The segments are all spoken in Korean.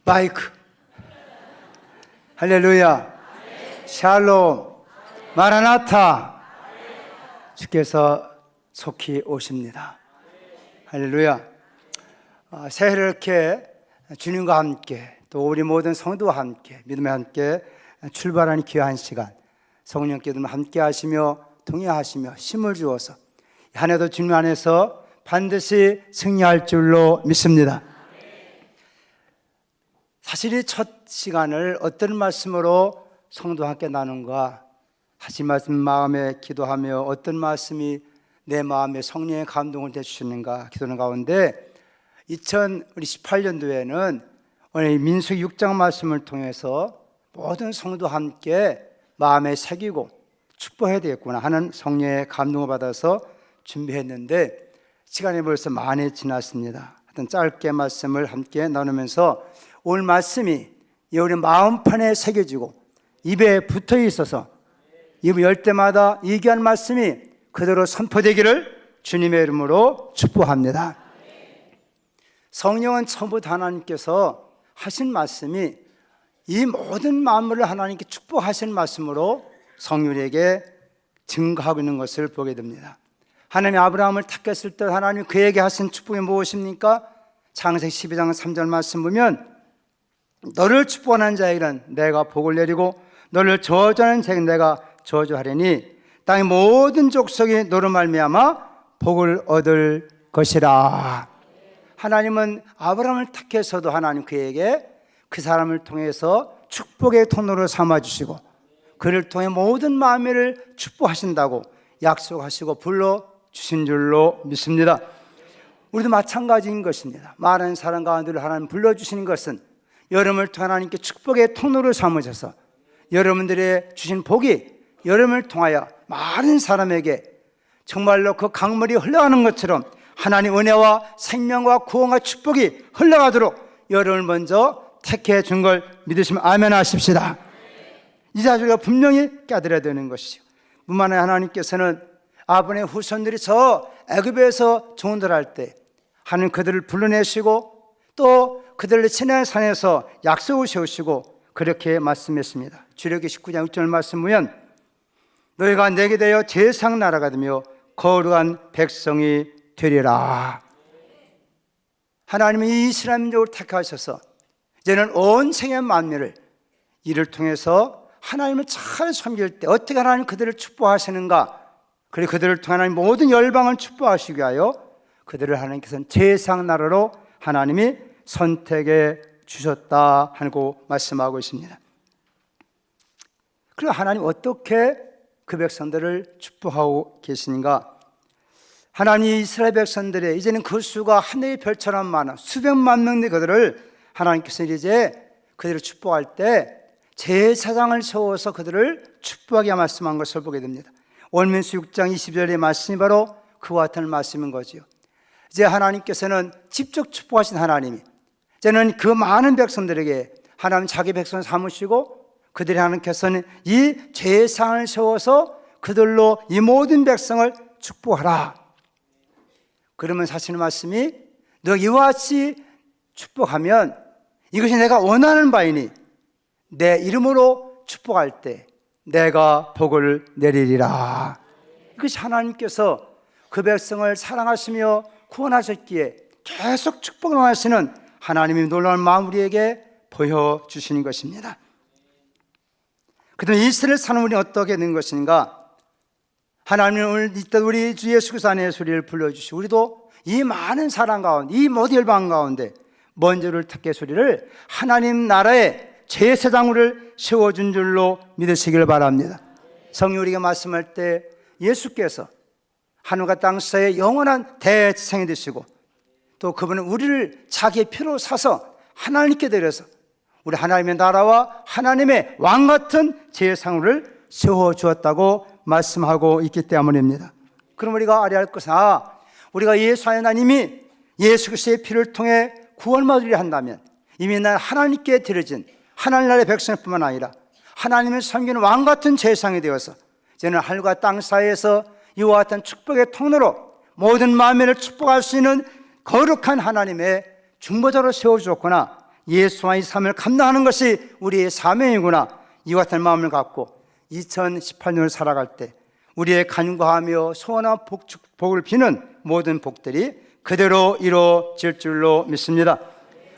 마이크. 할렐루야. 샬롬. 마라나타. 주께서 속히 오십니다. 할렐루야. 새해를 이렇게 주님과 함께 또 우리 모든 성도와 함께 믿음에 함께 출발하는 귀한 시간, 성령께도 함께 하시며 동행하시며 힘을 주어서 한 해도 주님 안에서 반드시 승리할 줄로 믿습니다. 사실 이 첫 시간을 어떤 말씀으로 성도와 함께 나눈가 하신 말씀 마음에 기도하며 어떤 말씀이 내 마음에 성령의 감동을 대주시는가 기도하는 가운데 2018년도에는 오늘 민수기 6장 말씀을 통해서 모든 성도와 함께 마음에 새기고 축복해야 되겠구나 하는 성령의 감동을 받아서 준비했는데 시간이 벌써 많이 지났습니다. 하여튼 짧게 말씀을 함께 나누면서 오늘 말씀이 우리 마음판에 새겨지고 입에 붙어 있어서 입을 열 때마다 이 귀한 말씀이 그대로 선포되기를 주님의 이름으로 축복합니다. 성령은 처음부터 하나님께서 하신 말씀이 이 모든 만물을 하나님께 축복하신 말씀으로 성령에게 증거하고 있는 것을 보게 됩니다. 하나님이 아브라함을 택했을 때 하나님이 그에게 하신 축복이 무엇입니까? 창세기 12장 3절 말씀 보면 너를 축복하는 자에게는 내가 복을 내리고 너를 저주하는 자에게는 내가 저주하리니 땅의 모든 족속이 너로 말미암아 복을 얻을 것이라. 하나님은 아브라함을 택해서도 하나님 그에게 그 사람을 통해서 축복의 통로로 삼아주시고 그를 통해 모든 만민을 축복하신다고 약속하시고 불러주신 줄로 믿습니다. 우리도 마찬가지인 것입니다. 많은 사람 가운데 하나님 불러주시는 것은 여러분을 통해 하나님께 축복의 통로를 삼으셔서 여러분들의 주신 복이 여러분을 통하여 많은 사람에게 정말로 그 강물이 흘러가는 것처럼 하나님 은혜와 생명과 구원과 축복이 흘러가도록 여러분을 먼저 택해 준 걸 믿으시면 아멘 하십시다. 이 사실을 분명히 깨달아야 되는 것이죠. 뿐만 아니라 하나님께서는 아브라함의 후손들이 저 애굽에서 종들할 때 하나님 그들을 불러내시고 또 그들을 시내의 산에서 약속을 세우시고 그렇게 말씀했습니다. 출애굽기 19장 6절 말씀 보면 너희가 내게 되어 제상 나라가 되며 거룩한 백성이 되리라. 하나님이 이 이스라엘 민족을 택하셔서 이제는 온 생의 만민을 이를 통해서 하나님을 잘 섬길 때 어떻게 하나님 그들을 축복하시는가, 그리고 그들을 통해 하나님 모든 열방을 축복하시기 위하여 그들을 하나님께서는 제상 나라로 하나님이 선택해 주셨다 하고 말씀하고 있습니다. 그리고 하나님 어떻게 그 백성들을 축복하고 계시는가? 하나님 이스라엘 백성들의 이제는 그 수가 하늘의 별처럼 많아 수백만 명의 그들을 하나님께서 이제 그들을 축복할 때 제사장을 세워서 그들을 축복하게 말씀한 것을 보게 됩니다. 월민수 6장 20절의 말씀이 바로 그와 같은 말씀인 거죠. 이제 하나님께서는 직접 축복하신 하나님이 이제는 그 많은 백성들에게 하나님 자기 백성을 삼으시고 그들이 하나님께서는 이 제사장을 세워서 그들로 이 모든 백성을 축복하라. 그러면 사실 말씀이 너 이와 같이 축복하면 이것이 내가 원하는 바이니 내 이름으로 축복할 때 내가 복을 내리리라. 이것이 하나님께서 그 백성을 사랑하시며 구원하셨기에 계속 축복을 하시는 하나님의 놀라운 마음 우리에게 보여주시는 것입니다. 그다음 이스라엘 사는 우리는 어떻게 된 것인가? 하나님은 오늘 우리 주 예수 그리스도 안에 소리를 불러주시고 우리도 이 많은 사람 가운데 이 모든 열방 가운데 먼저를 택해 소리를 하나님 나라의 제사장을 세워준 줄로 믿으시길 바랍니다. 성령 우리가 말씀할 때 예수께서 하늘과 땅 사이의 영원한 대제사장이 되시고 또 그분은 우리를 자기의 피로 사서 하나님께 드려서 우리 하나님의 나라와 하나님의 왕 같은 제사장을 세워주었다고 말씀하고 있기 때문입니다. 그럼 우리가 알아야 할 것은 우리가 예수 하나님이 예수 그리스도의 피를 통해 구원을 받으려 한다면 이미 날 하나님께 드려진 하나님 나라의 백성뿐만 아니라 하나님을 섬기는 왕 같은 제사장이 되어서 이제는 하늘과 땅 사이에서 이와 같은 축복의 통로로 모든 만민을 축복할 수 있는 거룩한 하나님의 중보자로 세워주었구나. 예수와의 삶을 감당하는 것이 우리의 사명이구나, 이와 같은 마음을 갖고 2018년을 살아갈 때 우리의 간구하며 소원한 복을 비는 모든 복들이 그대로 이루어질 줄로 믿습니다.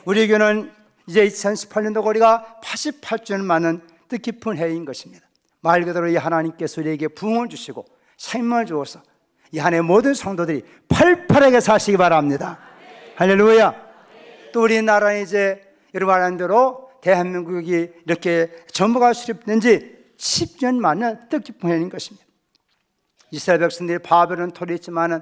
우리 교회는 이제 2018년도 거리가 88주년 많은 뜻깊은 해인 것입니다. 말 그대로 이 하나님께서 우리에게 부흥을 주시고 생명을 주어서 이 한 해 모든 성도들이 팔팔하게 사시기 바랍니다. 할렐루야. 또 우리나라는 이제 여러분 아는 대로 대한민국이 이렇게 정부가 수립된 지 10년 만에 뜻깊은 해인 것입니다. 이스라엘 백성들이 바벨론 토리했지만은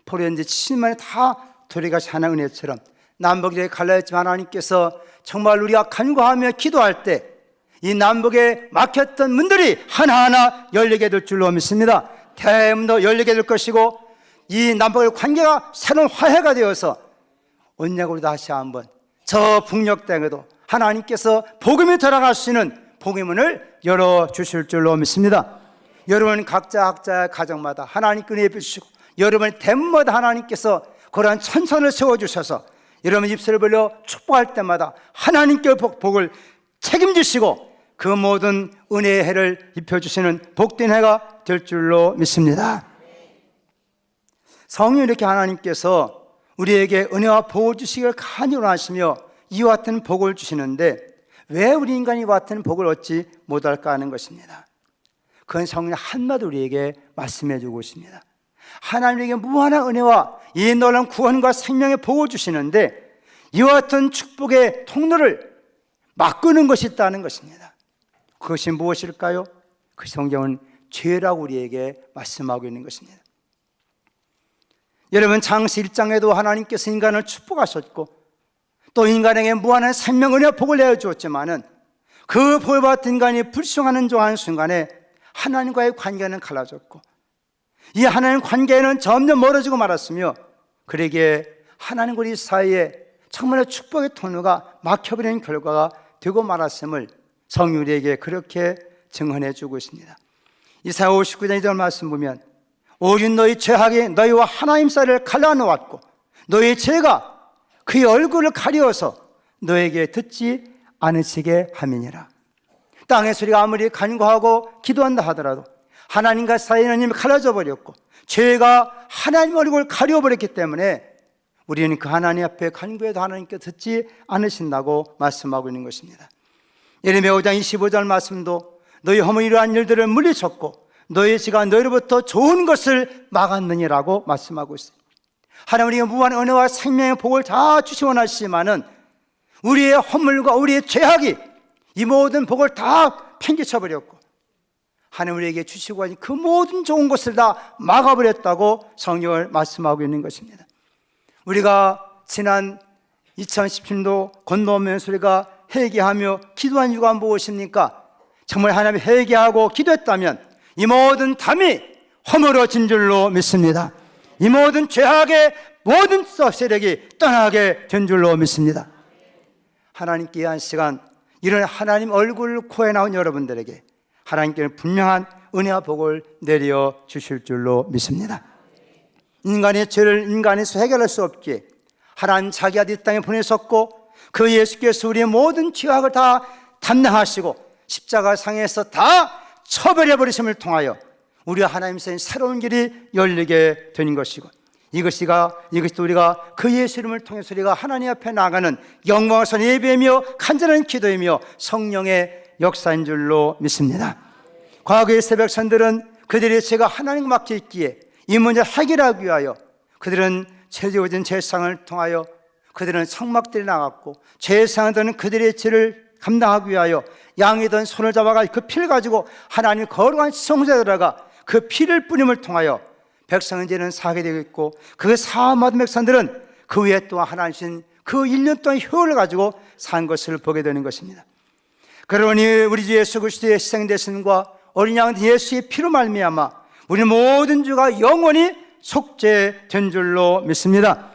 포로연지 70년 만에 다 돌아가시 하나의 은혜처럼 남북이 갈라졌지만 하나님께서 정말 우리가 간구하며 기도할 때 이 남북에 막혔던 문들이 하나하나 열리게 될 줄로 믿습니다. 대문도 열리게 될 것이고 이 남북의 관계가 새로운 화해가 되어서 언약으로 다시 한번 저 북녘 땅에도 하나님께서 복음이 들어갈 수 있는 복의 문을 열어주실 줄로 믿습니다. 여러분 각자의 가정마다 하나님께 은혜 주시고 여러분 대문마다 하나님께서 그러한 천선을 세워주셔서 여러분 입술을 벌려 축복할 때마다 하나님께 복을 책임지시고 그 모든 은혜의 해를 입혀주시는 복된 해가 될 줄로 믿습니다. 성령 이렇게 하나님께서 우리에게 은혜와 복을 주시기를 간절히 원하시며 이와 같은 복을 주시는데 왜 우리 인간이 이와 같은 복을 얻지 못할까 하는 것입니다. 그건 성령 한마디 우리에게 말씀해 주고 있습니다. 하나님에게 무한한 은혜와 이 놀라운 구원과 생명의 복을 주시는데 이와 같은 축복의 통로를 막고는 것이 있다는 것입니다. 그것이 무엇일까요? 그 성경은 죄라고 우리에게 말씀하고 있는 것입니다. 여러분 창세 1장에도 하나님께서 인간을 축복하셨고 또 인간에게 무한한 생명 은혜와 복을 내어주었지만은 그 복을 받은 인간이 불순종하는 순간에 하나님과의 관계는 갈라졌고 이 하나님 관계는 점점 멀어지고 말았으며 그러기에 하나님과 우리 사이에 정말로 축복의 통로가 막혀버리는 결과가 되고 말았음을 성령 우리에게 그렇게 증언해 주고 있습니다. 이사야 59장 2절 말씀 보면 오직 너희 죄악이 너희와 하나님 사이를 갈라놓았고 너희 죄가 그의 얼굴을 가리워서 너에게 듣지 않으시게 함이니라. 땅의 소리가 아무리 간구하고 기도한다 하더라도 하나님과 사이는 이미 갈라져 버렸고 죄가 하나님 얼굴을 가려버렸기 때문에 우리는 그 하나님 앞에 간구해도 하나님께 듣지 않으신다고 말씀하고 있는 것입니다. 예레미야 5장 25절 말씀도 너희 허물 이러한 일들을 물리쳤고 너희 지가 너희로부터 좋은 것을 막았느니라고 말씀하고 있어요. 하나님 우리가 무한 은혜와 생명의 복을 다 주시 원하시지만은 우리의 허물과 우리의 죄악이 이 모든 복을 다 팽개쳐버렸고 하나님 우리에게 주시고 하니 그 모든 좋은 것을 다 막아버렸다고 성경을 말씀하고 있는 것입니다. 우리가 지난 2017년도 건너오면서 우리가 회개하며 기도한 이유가 무엇입니까? 정말 하나님 회개하고 기도했다면 이 모든 담이 허물어진 줄로 믿습니다. 이 모든 죄악의 모든 세력이 떠나게 된 줄로 믿습니다. 하나님께 한 시간 이런 하나님 얼굴 코에 나온 여러분들에게 하나님께는 분명한 은혜와 복을 내려 주실 줄로 믿습니다. 인간의 죄를 인간에서 해결할 수 없기에 하나님 자기 아들 이 땅에 보내셨고 그 예수께서 우리의 모든 죄악을 다 담당하시고 십자가상에서 다 처벌해버리심을 통하여 우리와 하나님 사이에 새로운 길이 열리게 된 것이고 이것이 우리가 그 예수 이름을 통해서 우리가 하나님 앞에 나가는 영광스러운 예배이며 간절한 기도이며 성령의 역사인 줄로 믿습니다. 과거의 새벽선들은 그들의 죄가 하나님과 막혀 있기에 이 문제를 해결하기 위하여 그들은 제지어진 제사상을 통하여 그들은 성막들이 나갔고 제사장들은 그들의 죄를 감당하기 위하여 양이든 손을 잡아가 그 피를 가지고 하나님 거룩한 성소에 들어가 그 피를 뿌림을 통하여 백성의 죄는 사하게 되고 있고 그 사함받은 백성들은 그 위에 또한 하나님 그 1년 동안 효를 가지고 산 것을 보게 되는 것입니다. 그러니 우리 주 예수 그리스도의 희생되심과 어린 양 예수의 피로 말미암아 우리 모든 죄가 영원히 속죄된 줄로 믿습니다.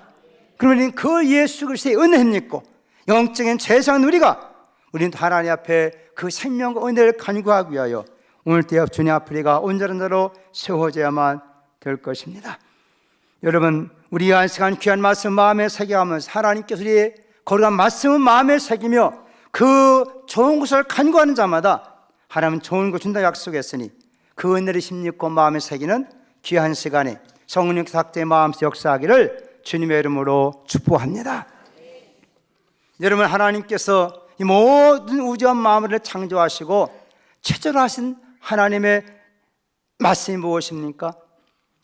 그러니 그 예수 그리스도의 은혜를 믿고 영적인 제사장 우리는 하나님 앞에 그 생명과 은혜를 간구하기 위하여 오늘 때에 주님 앞에 우리가 온전한 자로 세워져야만 될 것입니다. 여러분 우리 한 시간 귀한 말씀 마음에 새겨가면서 하나님께서 우리의 거룩한 말씀은 마음에 새기며 그 좋은 것을 간구하는 자마다 하나님은 좋은 것 준다 약속했으니 그 은혜를 힘입고 마음에 새기는 귀한 시간에 성령 삭제의 마음속 역사하기를 주님의 이름으로 축복합니다. 여러분, 하나님께서 이 모든 우주와 마음을 창조하시고 최절하신 하나님의 말씀이 무엇입니까?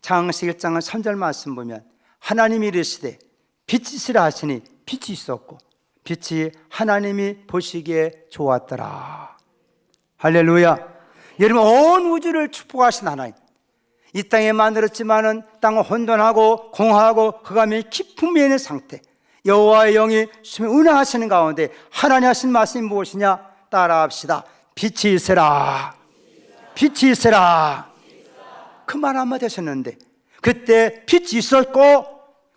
창세기 1장 3절 말씀 보면 하나님이 이르시되 빛이 있으라 하시니 빛이 있었고 빛이 하나님이 보시기에 좋았더라. 할렐루야. 여러분, 온 우주를 축복하신 하나님, 이 땅에 만들었지만은 땅은 혼돈하고 공허하고 흑암이 깊음이 있는 상태, 여호와의 영이 숨이 운행하시는 가운데 하나님 하신 말씀이 무엇이냐? 따라합시다. 빛이 있으라. 빛이 있으라. 그 말 한마디 하셨는데 그때 빛이 있었고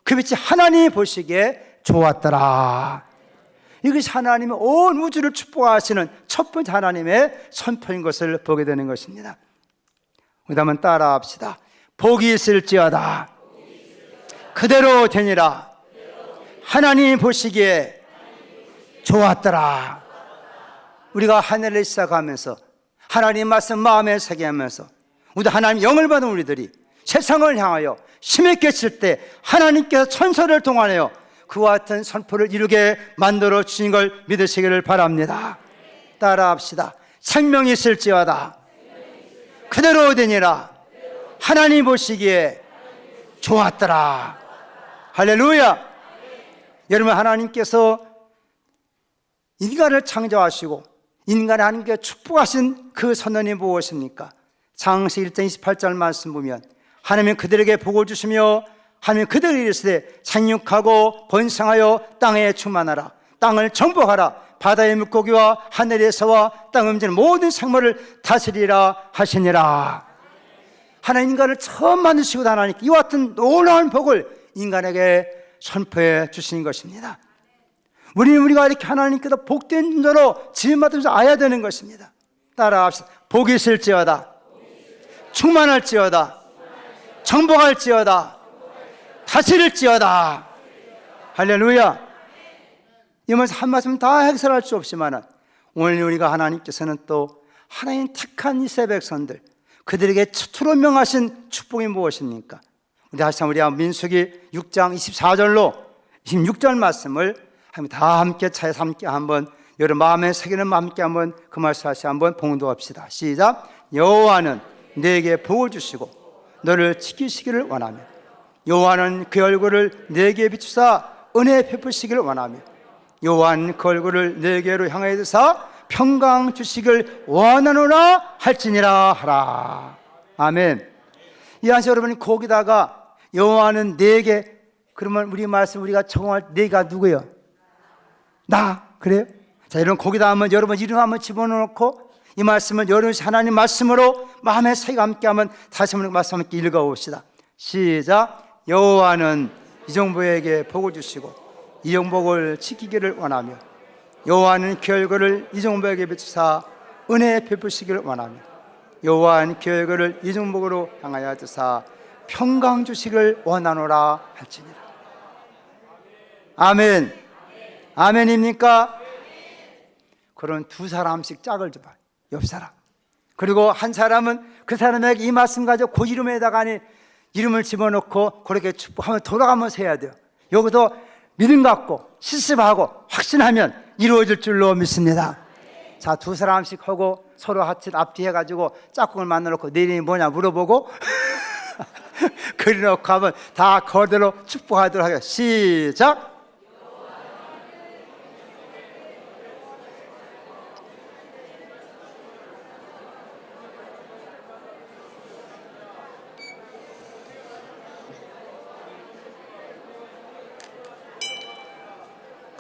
그 빛이 하나님이 보시기에 좋았더라. 이것이 하나님의 온 우주를 축복하시는 첫 번째 하나님의 선포인 것을 보게 되는 것입니다. 그 다음은 따라합시다. 복이 있을지어다 그대로 되니라. 하나님 보시기에 좋았더라. 우리가 한 해를 시작하면서 하나님 말씀 마음에 새기면서 우리 하나님 영을 받은 우리들이 세상을 향하여 힘을 끼칠 때 하나님께서 천사를 동원하여 그와 같은 선포를 이루게 만들어 주신 걸 믿으시기를 바랍니다. 따라합시다. 생명이 있을지어다 그대로 되니라. 하나님 보시기에 좋았더라. 할렐루야. 여러분, 하나님께서 인간을 창조하시고 인간을 하나님께 축복하신 그 선언이 무엇입니까? 창세기 1장 28절 말씀 보면 하나님은 그들에게 복을 주시며 하나님은 그들에게 이르시되 생육하고 번성하여 땅에 충만하라. 땅을 정복하라. 바다의 물고기와 하늘에서와 땅 움직이는 모든 생물을 다스리라 하시니라. 하나님 인간을 처음 만드시고 하나님 이와 같은 놀라운 복을 인간에게 선포해 주신 것입니다. 우리가 이렇게 하나님께서 복된 자로 지음받으면서 아야 되는 것입니다. 따라합시다. 복이 있을지어다 충만할지어다 정복할지어다 다스릴지어다. 할렐루야. 이면서 한 말씀 다 해설할 수 없지만 오늘 우리가 하나님께서는 또 하나님 택한 이스라엘 백성들 그들에게 첫으로 명하신 축복이 무엇입니까? 우리 다시 한번 우리 민수기 6장 24절로 26절 말씀을 다 함께 차에서 함께 한번 여러분 마음에 새기는 함께 한번 그 말씀 다시 한번 봉독합시다. 시작. 여호와는 내게 복을 주시고 너를 지키시기를 원하며 여호와는 그 얼굴을 내게 비추사 은혜 베푸시기를 원하며 여호와는 그 얼굴을 내게로 향하여 드사 평강 주시기를 원하노라 할지니라 하라. 아멘. 이한시 여러분이 거기다가 여호와는 내게 그러면 우리 말씀 우리가 적응할 내가 누구예요? 나. 그래요? 자, 여러분 거기다 한번 여러분 이름 한번 집어넣고 이 말씀은 여러분 하나님 말씀으로 마음에 새겨 함께 하면 다시 한번 말씀 함께 읽어봅시다. 시작. 여호와는 이종복에게 복을 주시고 이종복을 지키기를 원하며 여호와는 그 얼굴을 이종복에게 비추사 은혜 베푸시기를 원하며 여호와는 그 얼굴을 이종복으로 향하여 드사 평강 주시기를 원하노라 할지니라. 아멘. 아멘입니까? 그런 두 사람씩 짝을 줘봐. 옆 사람. 그리고 한 사람은 그 사람에게 이 말씀 가지고 그 이름에다가 이름을 집어넣고 그렇게 축복하면 돌아가면서 해야 돼요. 여기서 믿음 갖고 실습하고 확신하면 이루어질 줄로 믿습니다. 자, 두 사람씩 하고 서로 앞뒤 해가지고 짝꿍을 만나놓고 내 이름이 뭐냐 물어보고 그려놓고 하면 다 그대로 축복하도록 하겠습니다. 시작.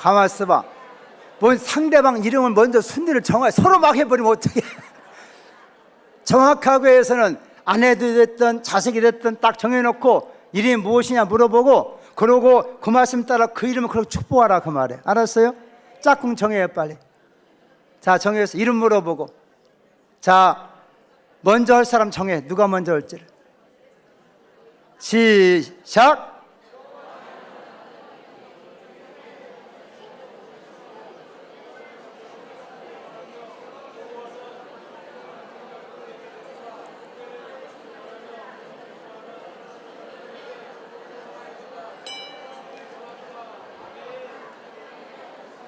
가만 있어봐. 뭔 상대방 이름을 먼저 순위를 정해 서로 막 해버리면 어떡해. 정확하게 해서는 아내도 됐든 자식이 됐든 딱 정해놓고 이름이 무엇이냐 물어보고 그러고 그 말씀 따라 그 이름을 그렇게 축복하라 그 말에. 알았어요? 짝꿍 정해요 빨리. 자, 정해서 이름 물어보고 자, 먼저 할 사람 정해. 누가 먼저 할지를. 시작.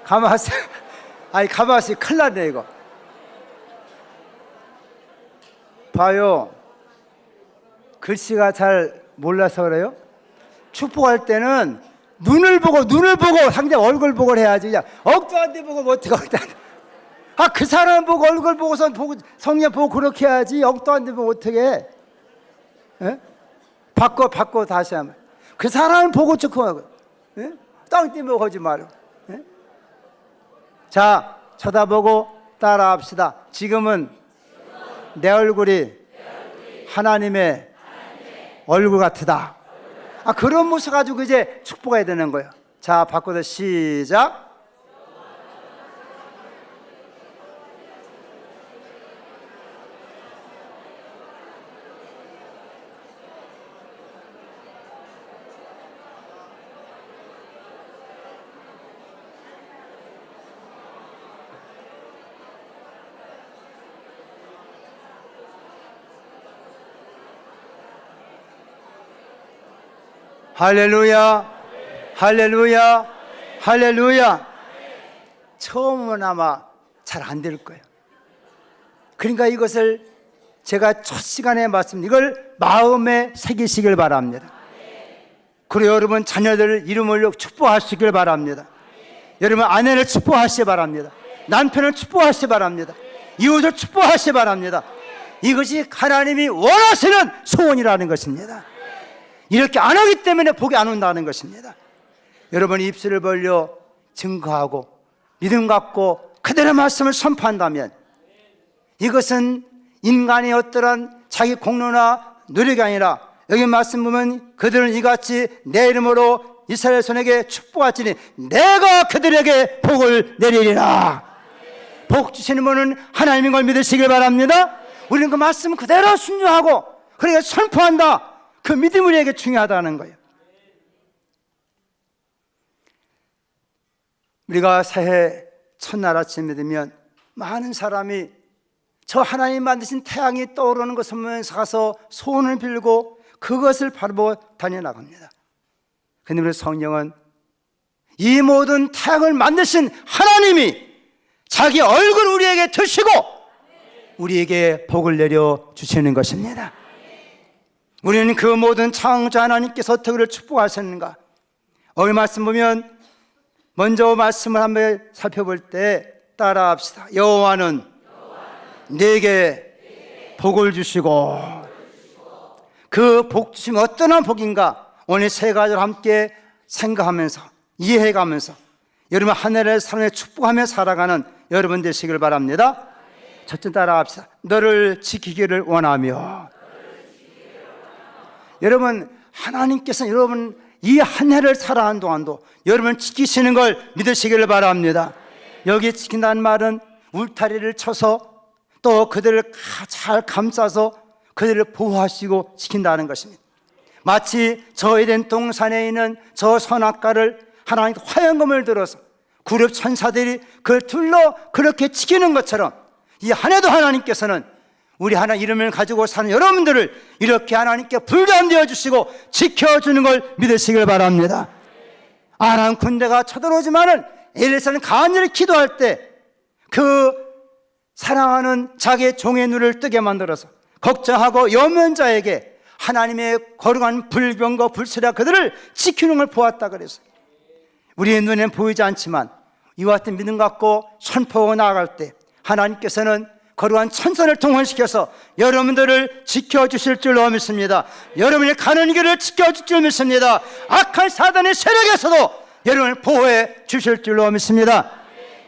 가만있어. 아니, 가만있어. 큰일 났네, 이거. 봐요. 글씨가 잘 몰라서 그래요? 축복할 때는 눈을 보고 상대 얼굴 보고 해야지. 그냥 엉뚱한데 보고 뭐 어떻게 아, 그 사람 보고 얼굴 보고서 보고 성령 보고 그렇게 해야지. 엉뚱한데 보고 어떻게 해? 예? 바꿔 다시 하면 그 사람을 보고 축복하고, 예? 땅 띠보고 하지 말고. 예? 자, 쳐다보고 따라합시다. 지금은 내 얼굴이 하나님의 얼굴 같으다. 아, 그런 모습 가지고 이제 축복해야 되는 거예요. 자, 바꿔서 시작. 할렐루야, 할렐루야, 할렐루야. 처음은 아마 잘 안 될 거예요. 그러니까 이것을 제가 첫 시간에 이걸 마음에 새기시길 바랍니다. 그리고 여러분 자녀들 이름을 축복하시길 바랍니다. 여러분 아내를 축복하시기 바랍니다. 남편을 축복하시기 바랍니다. 이웃을 축복하시기 바랍니다. 이것이 하나님이 원하시는 소원이라는 것입니다. 이렇게 안 하기 때문에 복이 안 온다는 것입니다. 여러분 입술을 벌려 증거하고 믿음 갖고 그대로 말씀을 선포한다면 이것은 인간의 어떠한 자기 공로나 노력이 아니라 여기 말씀 보면 그들은 이같이 내 이름으로 이스라엘 손에게 축복하시니 내가 그들에게 복을 내리리라. 복 주시는 분은 하나님인 걸 믿으시길 바랍니다. 우리는 그 말씀 그대로 순종하고 그러니까 선포한다. 그 믿음이 우리에게 중요하다는 거예요. 우리가 새해 첫날 아침에 되면 많은 사람이 저 하나님 만드신 태양이 떠오르는 것을 보면서 가서 소원을 빌고 그것을 바라보고 다녀나갑니다. 그런데 우리 성령은 이 모든 태양을 만드신 하나님이 자기 얼굴 우리에게 드시고 우리에게 복을 내려 주시는 것입니다. 우리는 그 모든 창조자 하나님께서 어떻게 우리를 축복하셨는가? 오늘 말씀 보면 먼저 말씀을 한번 살펴볼 때 따라합시다. 여호와는 내게 복을 주시고 그 복 주심이 어떠한 복인가? 오늘 세 가지를 함께 생각하면서 이해해가면서 여러분 한 해를 삶에 축복하며 살아가는 여러분 되시길 바랍니다. 첫째 따라합시다. 너를 지키기를 원하며. 여러분 하나님께서 여러분 이 한 해를 살아가는 동안도 여러분을 지키시는 걸 믿으시기를 바랍니다. 여기 지킨다는 말은 울타리를 쳐서 또 그들을 잘 감싸서 그들을 보호하시고 지킨다는 것입니다. 마치 저 에덴 동산에 있는 저 선악과를 하나님 화염검을 들어서 구력 천사들이 그를 둘러 그렇게 지키는 것처럼 이 한 해도 하나님께서는 우리 하나 이름을 가지고 사는 여러분들을 이렇게 하나님께 불감되어 주시고 지켜주는 걸 믿으시길 바랍니다. 아람 군대가 쳐들어오지만은 엘리사는 간절히 기도할 때 그 사랑하는 자기의 종의 눈을 뜨게 만들어서 걱정하고 여면자에게 하나님의 거룩한 불병과 불세라 그들을 지키는 걸 보았다 그랬어요. 우리의 눈에는 보이지 않지만 이와 같은 믿음 갖고 선포하고 나아갈 때 하나님께서는 거룩한 천사를 동원시켜서 여러분들을 지켜주실 줄로 믿습니다. 여러분이 가는 길을 지켜줄 줄 믿습니다. 악한 사단의 세력에서도 여러분을 보호해 주실 줄로 믿습니다.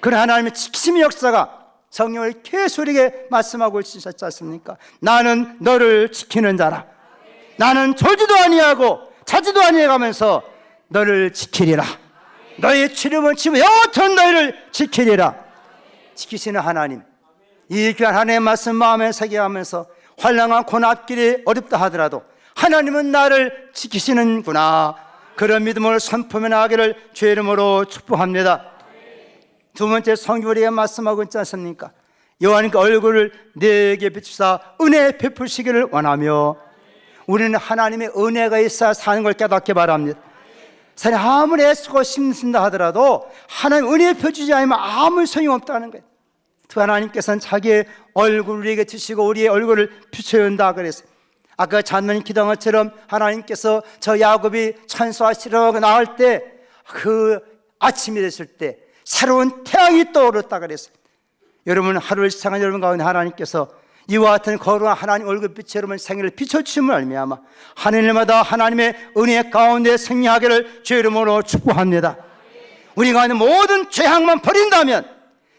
그런 하나님의 지키심의 역사가 성령을 계속하게 말씀하고 있지 않습니까? 나는 너를 지키는 자라. 나는 졸지도 아니하고 자지도 아니해가면서 너를 지키리라. 너의 치름은 치면 영원토록 너희를 지키리라. 지키시는 하나님, 이 귀한 하나님의 말씀 마음에 새겨가면서 환난한 고난길이 어렵다 하더라도 하나님은 나를 지키시는구나, 그런 믿음을 선포해 나가기를 주의 이름으로 축복합니다. 두 번째 성경 우리에게 말씀하고 있지 않습니까? 여호와님께 얼굴을 내게 비추사 은혜 베푸시기를 원하며, 우리는 하나님의 은혜가 있어야 사는 걸 깨닫기 바랍니다. 산에 아무리 애쓰고 심는다 하더라도 하나님 은혜 펴주지 않으면 아무 소용없다는 거예요. 또 하나님께서는 자기의 얼굴을 우리에게 주시고 우리의 얼굴을 비춰야 한다 그랬어요. 아까 잔머니 기도한 것처럼 하나님께서 저 야곱이 찬송하시러 나갈 때 그 아침이 됐을 때 새로운 태양이 떠오르다 그랬어요. 여러분, 하루를 시작한 여러분 가운데 하나님께서 이와 같은 거룩한 하나님 얼굴빛이 여러분 생애를 비춰주심을 알미암아 하늘마다 하나님의 은혜 가운데 생명하기를 주의 이름으로 축복합니다. 우리 가운데 모든 죄악만 버린다면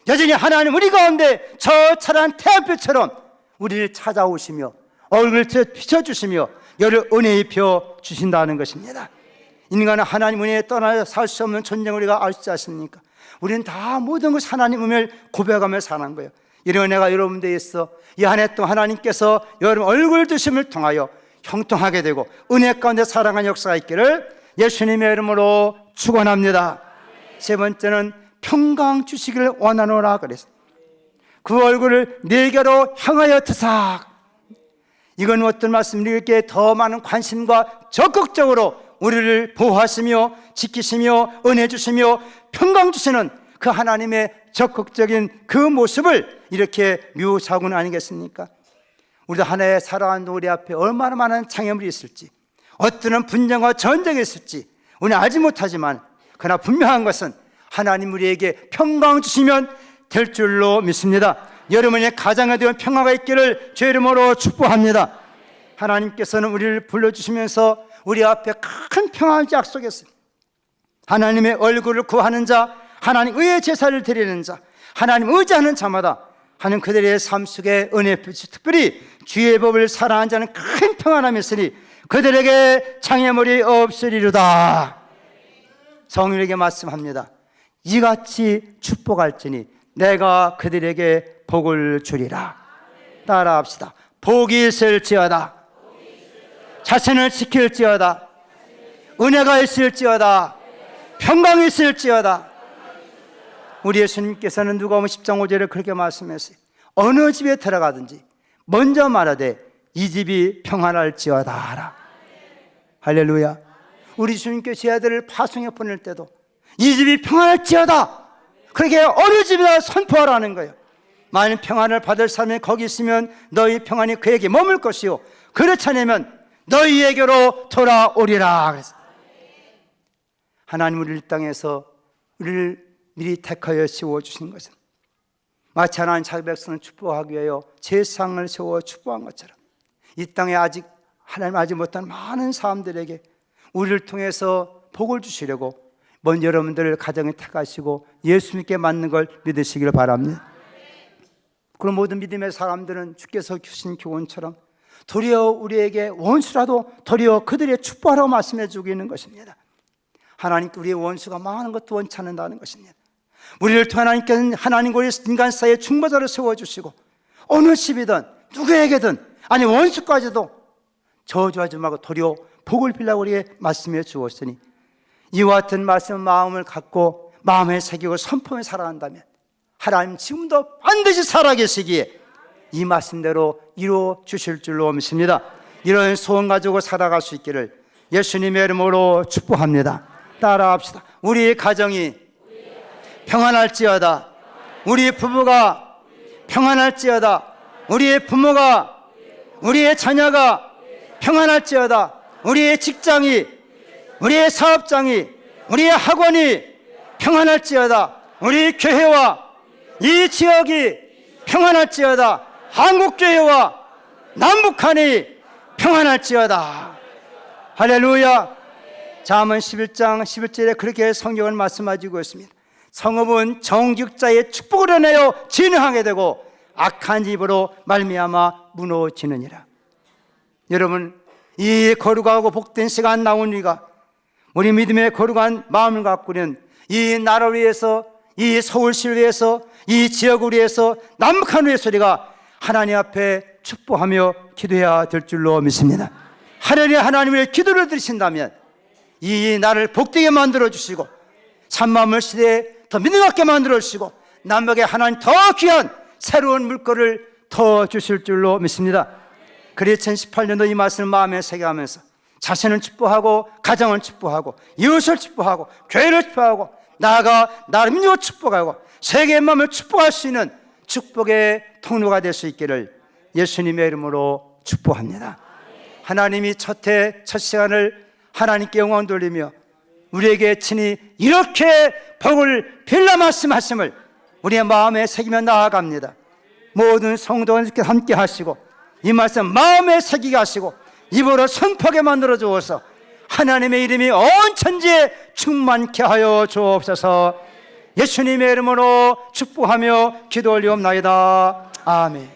여전히 하나님 우리 가운데 저 찬란한 태양빛처럼 우리를 찾아오시며 얼굴을 비춰주시며 여를 은혜 입혀 주신다는 것입니다. 인간은 하나님 은혜에 떠나서 살 수 없는 존재를 우리가 아시지 않습니까? 우리는 다 모든 것을 하나님 은혜를 고백하며 사는 거예요. 이런 은혜가 여러분들에 있어 이 한 해 동안 하나님께서 여러분 얼굴 드심을 통하여 형통하게 되고 은혜 가운데 살아가는 역사가 있기를 예수님의 이름으로 축원합니다. 세 번째는 평강 주시기를 원하노라 그랬어요. 그 얼굴을 내게로 향하여 드사. 이건 어떤 말씀이기에 더 많은 관심과 적극적으로 우리를 보호하시며 지키시며 은혜 주시며 평강 주시는 그 하나님의 적극적인 그 모습을 이렇게 묘사하고는 아니겠습니까? 우리도 한 해 살아가는 우리 앞에 얼마나 많은 장애물이 있을지, 어떤 분쟁과 전쟁이 있을지 우리는 알지 못하지만 그러나 분명한 것은 하나님 우리에게 평강 주시면 될 줄로 믿습니다. 여러분의 가정에 대한 평화가 있기를 주의 이름으로 축복합니다. 하나님께서는 우리를 불러주시면서 우리 앞에 큰 평화를 약속했어요. 하나님의 얼굴을 구하는 자, 하나님 의의 제사를 드리는 자, 하나님 의지하는 자마다 하나님 그들의 삶 속에 은혜빛이 특별히 주의 법을 사랑하는 자는 큰 평안함이 있으니 그들에게 장애물이 없으리로다. 성령에게 말씀합니다. 이같이 축복할지니 내가 그들에게 복을 주리라. 따라합시다. 복이 있을지어다. 자신을 지킬지어다. 은혜가 있을지어다. 평강이 있을지어다. 우리 예수님께서는 누가복음 10장 5절에 그렇게 말씀했어요. 어느 집에 들어가든지 먼저 말하되 이 집이 평안할지어다 하라. 할렐루야. 우리 주님께서 제 아들을 파송해 보낼 때도 이 집이 평안할지어다 그렇게 어느 집이나 선포하라는 거예요. 만일 평안을 받을 사람이 거기 있으면 너희 평안이 그에게 머물 것이요 그렇지 않으면 너희에게로 돌아오리라. 그래서 하나님 우리를 땅에서 우리를 미리 택하여 세워주신 것은 마치 하나님 자기 백성을 축복하기 위하여 제상을 세워 축복한 것처럼 이 땅에 아직 하나님 알지 못한 많은 사람들에게 우리를 통해서 복을 주시려고 먼저 여러분들을 가정에 택하시고 예수님께 맞는 걸 믿으시기를 바랍니다. 그런 모든 믿음의 사람들은 주께서 주신 교훈처럼 도리어 우리에게 원수라도 도리어 그들의 축복하라고 말씀해 주고 있는 것입니다. 하나님께 우리의 원수가 많은 것도 원치 않는다는 것입니다. 우리를 통해 하나님께서는 하나님과 인간 사이에 중보자를 세워주시고 어느 집이든 누구에게든 아니 원수까지도 저주하지 말고 도리어 복을 빌라고 우리에게 말씀해 주었으니 이와 같은 말씀 마음을 갖고 마음에 새기고 선포해 살아간다면 하나님 지금도 반드시 살아계시기에 이 말씀대로 이루어 주실 줄로 믿습니다. 이런 소원 가지고 살아갈 수 있기를 예수님의 이름으로 축복합니다. 따라합시다. 우리 가정이 평안할지어다. 우리 부부가 평안할지어다. 우리의 부모가 우리의 자녀가 평안할지어다. 우리의 직장이 우리의 사업장이 우리의 학원이 평안할지어다. 우리 교회와 이 지역이 평안할지어다. 한국교회와 남북한이 평안할지어다. 할렐루야. 잠언 11장 11절에 그렇게 성경을 말씀하시고 있습니다. 성읍은 정직자의 축복을 인하여 진흥하게 되고 악한 입으로 말미암아 무너지느니라. 여러분, 이 거룩하고 복된 시간 나온 우리가 우리 믿음의 거룩한 마음을 갖고는 이 나라를 위해서, 이 서울시를 위해서, 이 지역을 위해서, 남북한을 위해서 우리가 하나님 앞에 축복하며 기도해야 될 줄로 믿습니다. 하늘의 하나님의 기도를 들으신다면 이 나라를 복되게 만들어 주시고 산만물 시대에 더 믿음 있게 만들어 주시고 남북에 하나님 더 귀한 새로운 물거를 더 주실 줄로 믿습니다. 그래서 2018년도 이 말씀을 마음에 새겨하면서 자신을 축복하고 가정을 축복하고 이웃을 축복하고 교회를 축복하고 나아가 나를 민족을 축복하고 세계의 마음을 축복할 수 있는 축복의 통로가 될 수 있기를 예수님의 이름으로 축복합니다. 하나님이 첫 시간을 하나님께 영광 돌리며 우리에게 친히 이렇게 복을 빌라 말씀하심을 우리의 마음에 새기며 나아갑니다. 모든 성도님께 함께 하시고 이 말씀 마음에 새기게 하시고 입으로 선포하게 만들어 주어서 하나님의 이름이 온 천지에 충만케 하여 주옵소서. 예수님의 이름으로 축복하며 기도 올리옵나이다. 아멘.